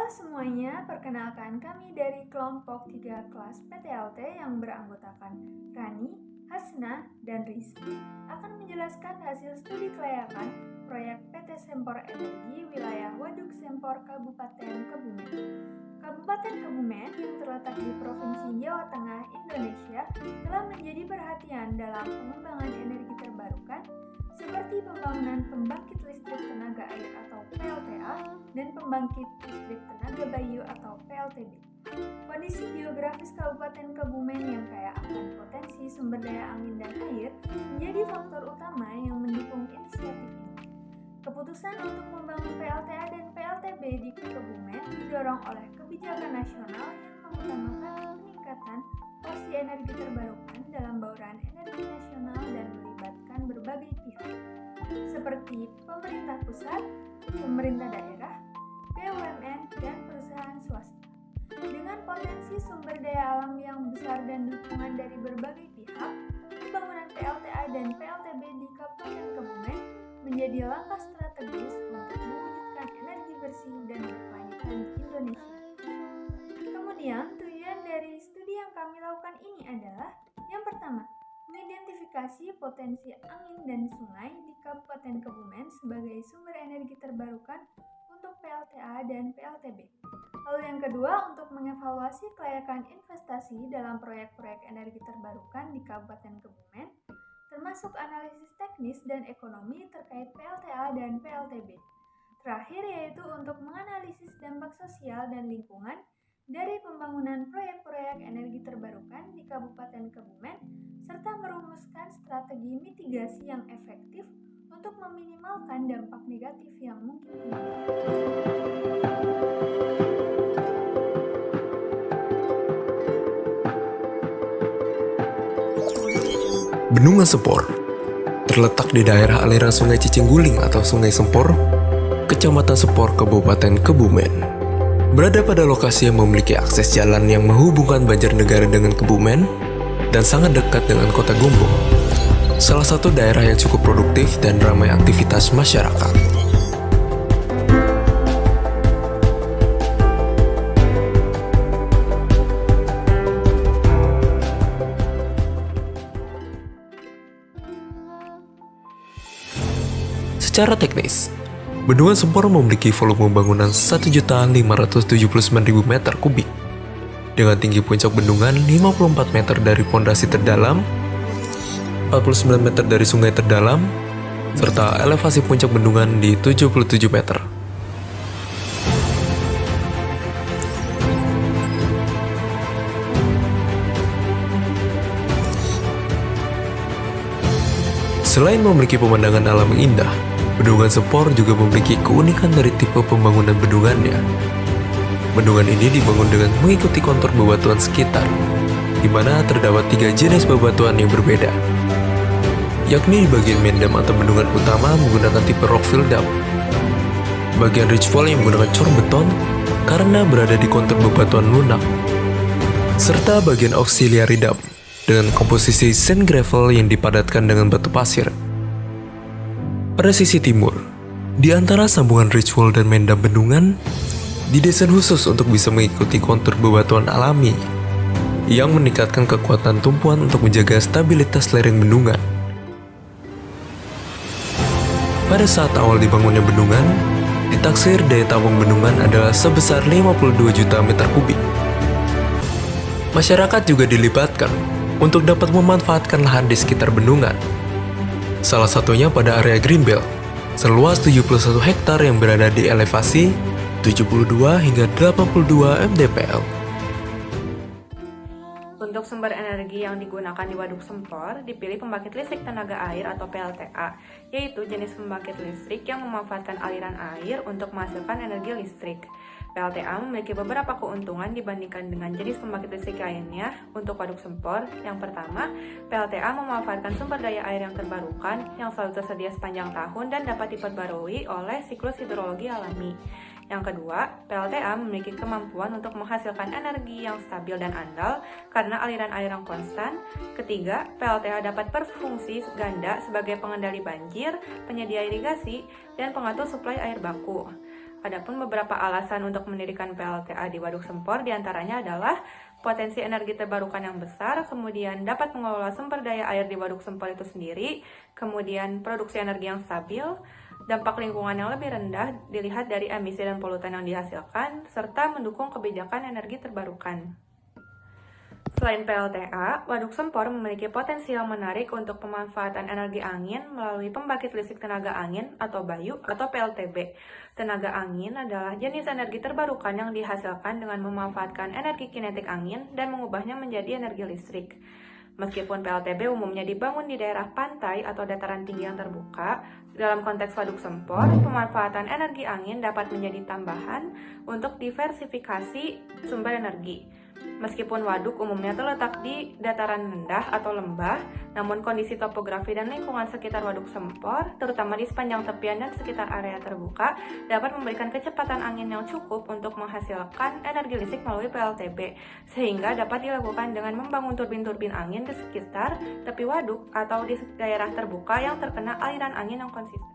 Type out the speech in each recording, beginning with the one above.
Halo semuanya, perkenalkan kami dari kelompok 3 kelas PTLT yang beranggotakan Rani, Hasna, dan Rizky akan menjelaskan hasil studi kelayakan proyek PT Sempor Energi wilayah Waduk Sempor Kabupaten Kebumen. Kabupaten Kebumen yang terletak di Provinsi Jawa Tengah, Indonesia telah menjadi perhatian dalam pengembangan energi terbarukan seperti pembangunan pembangkit listrik tenaga air atau PLTA dan pembangkit listrik tenaga bayu atau PLTB. Kondisi geografis Kabupaten Kebumen yang kaya akan potensi sumber daya angin dan air menjadi faktor utama yang mendukung inisiatif ini. Keputusan untuk membangun PLTA dan PLTB di Kebumen didorong oleh kebijakan nasional yang mengutamakan peningkatan porsi energi terbarukan dalam bauran energi nasional dan melibatkan berbagai pihak, seperti pemerintah pusat, pemerintah daerah, BUMN, dan perusahaan swasta. Dengan potensi sumber daya alam yang besar dan dukungan dari berbagai pihak, pembangunan PLTA dan PLTB di Kabupaten Kebumen menjadi langkah strategis untuk mewujudkan energi bersih dan berkelanjutan di Indonesia. Kemudian, tujuan dari studi yang kami lakukan ini adalah yang pertama, mengidentifikasi potensi angin dan sungai di Kabupaten Kebumen sebagai sumber energi terbarukan untuk PLTA dan PLTB. Lalu yang kedua, untuk mengevaluasi kelayakan investasi dalam proyek-proyek energi terbarukan di Kabupaten Kebumen, termasuk analisis teknis dan ekonomi terkait PLTA dan PLTB. Terakhir yaitu untuk menganalisis dampak sosial dan lingkungan dari pembangunan proyek-proyek energi terbarukan di Kabupaten Kebumen, serta merumuskan strategi mitigasi yang efektif untuk meminimalkan dampak negatif yang mungkin timbul. Bendungan Sempor terletak di daerah aliran Sungai Cicingguling atau Sungai Sempor, Kecamatan Sempor, Kabupaten Kebumen. Berada pada lokasi yang memiliki akses jalan yang menghubungkan Banjarnegara dengan Kebumen dan sangat dekat dengan kota Gombong, salah satu daerah yang cukup produktif dan ramai aktivitas masyarakat. Secara teknis, Bendungan Sempor memiliki volume bangunan 1.579.000 meter kubik dengan tinggi puncak bendungan 54 meter dari pondasi terdalam, 49 meter dari sungai terdalam, serta elevasi puncak bendungan di 77 meter. Selain memiliki pemandangan alam yang indah, Bendungan Sempor juga memiliki keunikan dari tipe pembangunan bendungannya. Bendungan ini dibangun dengan mengikuti kontur bebatuan sekitar, di mana terdapat 3 jenis bebatuan yang berbeda, yakni di bagian main dam atau bendungan utama menggunakan tipe rockfill dam, bagian ridgefall yang menggunakan cor beton karena berada di kontur bebatuan lunak, serta bagian auxiliary dam dengan komposisi sand gravel yang dipadatkan dengan batu pasir. Pada sisi timur, di antara sambungan ridgewall dan main dam bendungan, didesain khusus untuk bisa mengikuti kontur bebatuan alami yang meningkatkan kekuatan tumpuan untuk menjaga stabilitas lereng bendungan. Pada saat awal dibangunnya bendungan, ditaksir daya tampung bendungan adalah sebesar 52 juta meter kubik. Masyarakat juga dilibatkan untuk dapat memanfaatkan lahan di sekitar bendungan. Salah satunya pada area Greenbelt, seluas 71 hektar yang berada di elevasi 72 hingga 82 mdpl. Untuk sumber energi yang digunakan di Waduk Sempor, dipilih pembangkit listrik tenaga air atau PLTA, yaitu jenis pembangkit listrik yang memanfaatkan aliran air untuk menghasilkan energi listrik. PLTA memiliki beberapa keuntungan dibandingkan dengan jenis pembangkit listrik lainnya untuk Waduk Sempor. Yang pertama, PLTA memanfaatkan sumber daya air yang terbarukan yang selalu tersedia sepanjang tahun dan dapat diperbarui oleh siklus hidrologi alami. Yang kedua, PLTA memiliki kemampuan untuk menghasilkan energi yang stabil dan andal karena aliran air yang konstan. Ketiga, PLTA dapat berfungsi ganda sebagai pengendali banjir, penyedia irigasi, dan pengatur suplai air baku. Adapun beberapa alasan untuk mendirikan PLTA di Waduk Sempor diantaranya adalah potensi energi terbarukan yang besar, kemudian dapat mengelola sumber daya air di Waduk Sempor itu sendiri, kemudian produksi energi yang stabil, dampak lingkungan yang lebih rendah dilihat dari emisi dan polutan yang dihasilkan, serta mendukung kebijakan energi terbarukan. Selain PLTA, Waduk Sempor memiliki potensial menarik untuk pemanfaatan energi angin melalui pembangkit listrik tenaga angin atau Bayu atau PLTB. Tenaga angin adalah jenis energi terbarukan yang dihasilkan dengan memanfaatkan energi kinetik angin dan mengubahnya menjadi energi listrik. Meskipun PLTB umumnya dibangun di daerah pantai atau dataran tinggi yang terbuka, dalam konteks Waduk Sempor, pemanfaatan energi angin dapat menjadi tambahan untuk diversifikasi sumber energi. Meskipun waduk umumnya terletak di dataran rendah atau lembah, namun kondisi topografi dan lingkungan sekitar Waduk Sempor, terutama di sepanjang tepian dan sekitar area terbuka, dapat memberikan kecepatan angin yang cukup untuk menghasilkan energi listrik melalui PLTB, sehingga dapat dilakukan dengan membangun turbin-turbin angin di sekitar tepi waduk atau di daerah terbuka yang terkena aliran angin yang konsisten.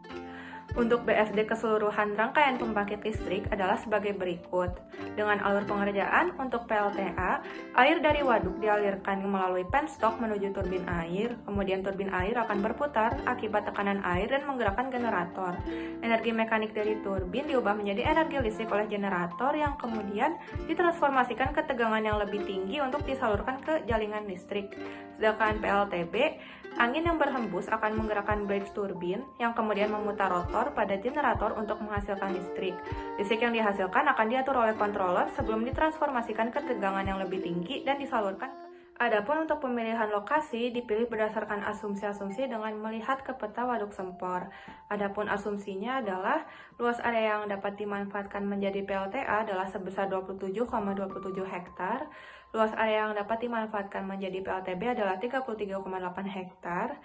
Untuk BSD keseluruhan rangkaian pembangkit listrik adalah sebagai berikut. Dengan alur pengerjaan untuk PLTA, air dari waduk dialirkan melalui penstock menuju turbin air, kemudian turbin air akan berputar akibat tekanan air dan menggerakkan generator. Energi mekanik dari turbin diubah menjadi energi listrik oleh generator yang kemudian ditransformasikan ke tegangan yang lebih tinggi untuk disalurkan ke jaringan listrik. Sedangkan PLTB, angin yang berhembus akan menggerakkan blades turbin yang kemudian memutar rotor pada generator untuk menghasilkan listrik. Listrik yang dihasilkan akan diatur oleh controller sebelum ditransformasikan ke tegangan yang lebih tinggi dan disalurkan. Adapun untuk pemilihan lokasi dipilih berdasarkan asumsi-asumsi dengan melihat ke peta Waduk Sempor. Adapun asumsinya adalah luas area yang dapat dimanfaatkan menjadi PLTA adalah sebesar 27,27 hektar. Luas area yang dapat dimanfaatkan menjadi PLTB adalah 33,8 hektar.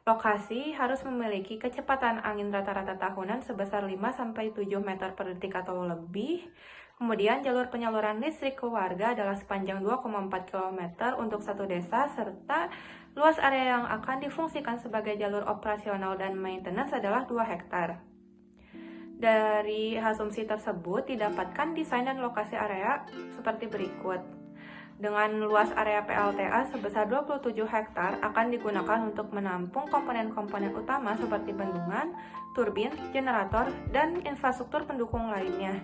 Lokasi harus memiliki kecepatan angin rata-rata tahunan sebesar 5-7 meter per detik atau lebih. Kemudian jalur penyaluran listrik ke warga adalah sepanjang 2,4 km untuk satu desa, serta luas area yang akan difungsikan sebagai jalur operasional dan maintenance adalah 2 hektar. Dari asumsi tersebut didapatkan desain dan lokasi area seperti berikut. Dengan luas area PLTA sebesar 27 hektar akan digunakan untuk menampung komponen-komponen utama seperti bendungan, turbin, generator, dan infrastruktur pendukung lainnya.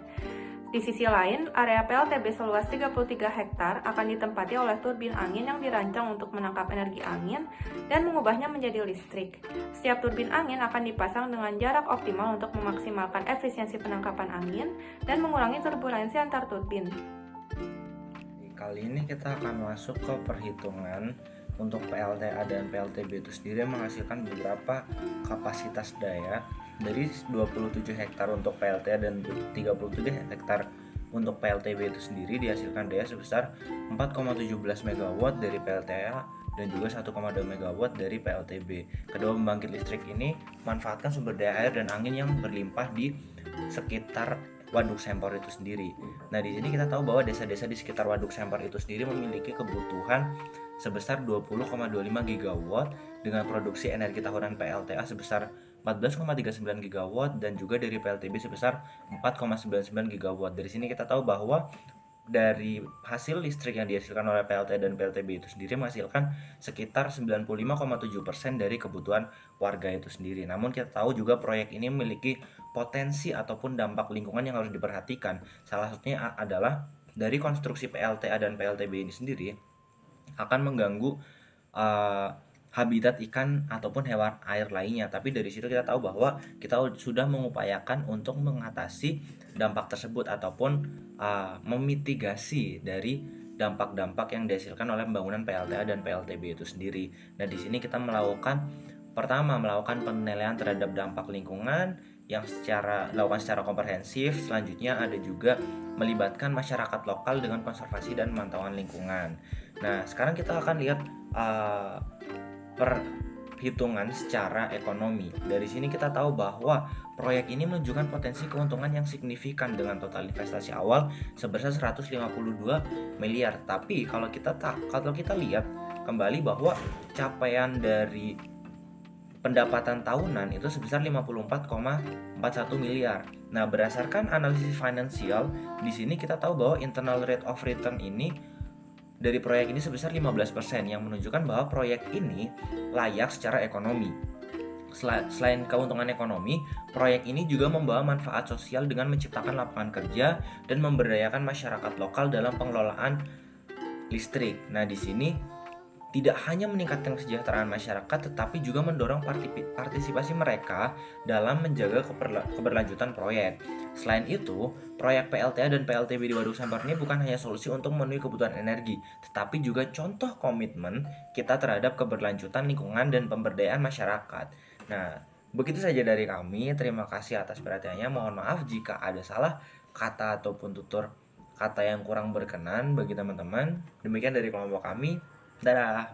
Di sisi lain, area PLTB seluas 33 hektar akan ditempati oleh turbin angin yang dirancang untuk menangkap energi angin dan mengubahnya menjadi listrik. Setiap turbin angin akan dipasang dengan jarak optimal untuk memaksimalkan efisiensi penangkapan angin dan mengurangi turbulensi antar turbin. Kali ini kita akan masuk ke perhitungan untuk PLTA dan PLTB itu sendiri menghasilkan beberapa kapasitas daya dari 27 hektar untuk PLTA dan 37 hektar untuk PLTB itu sendiri dihasilkan daya sebesar 4,17 MW dari PLTA dan juga 1,2 MW dari PLTB. Kedua pembangkit listrik ini manfaatkan sumber daya air dan angin yang berlimpah di sekitar Waduk Sempor itu sendiri. Nah, di sini kita tahu bahwa desa-desa di sekitar Waduk Sempor itu sendiri memiliki kebutuhan sebesar 20,25 GW dengan produksi energi tahunan PLTA sebesar 14,39 GW dan juga dari PLTB sebesar 4,99 GW. Dari sini kita tahu bahwa dari hasil listrik yang dihasilkan oleh PLTA dan PLTB itu sendiri menghasilkan sekitar 95,7% dari kebutuhan warga itu sendiri. Namun kita tahu juga proyek ini memiliki potensi ataupun dampak lingkungan yang harus diperhatikan. Salah satunya adalah dari konstruksi PLTA dan PLTB ini sendiri akan mengganggu habitat ikan ataupun hewan air lainnya. Tapi dari situ kita tahu bahwa kita sudah mengupayakan untuk mengatasi dampak tersebut ataupun memitigasi dari dampak-dampak yang dihasilkan oleh pembangunan PLTA dan PLTB itu sendiri. Nah, di sini kita melakukan penilaian terhadap dampak lingkungan yang dilakukan secara komprehensif. Selanjutnya ada juga melibatkan masyarakat lokal dengan konservasi dan pemantauan lingkungan. Nah, sekarang kita akan lihat perhitungan secara ekonomi. Dari sini kita tahu bahwa proyek ini menunjukkan potensi keuntungan yang signifikan dengan total investasi awal sebesar 152 miliar. Tapi kalau kita lihat kembali bahwa capaian dari pendapatan tahunan itu sebesar 54,41 miliar. Nah, berdasarkan analisis finansial, di sini kita tahu bahwa internal rate of return ini dari proyek ini sebesar 15% yang menunjukkan bahwa proyek ini layak secara ekonomi. Selain keuntungan ekonomi, proyek ini juga membawa manfaat sosial dengan menciptakan lapangan kerja dan memberdayakan masyarakat lokal dalam pengelolaan listrik. Nah, di sini tidak hanya meningkatkan kesejahteraan masyarakat, tetapi juga mendorong partisipasi mereka dalam menjaga keberlanjutan proyek. Selain itu, proyek PLTA dan PLTB di Waduk Sampor ini bukan hanya solusi untuk memenuhi kebutuhan energi, tetapi juga contoh komitmen kita terhadap keberlanjutan lingkungan dan pemberdayaan masyarakat. Nah, begitu saja dari kami. Terima kasih atas perhatiannya. Mohon maaf jika ada salah kata ataupun tutur kata yang kurang berkenan bagi teman-teman. Demikian dari kelompok kami. Dadah.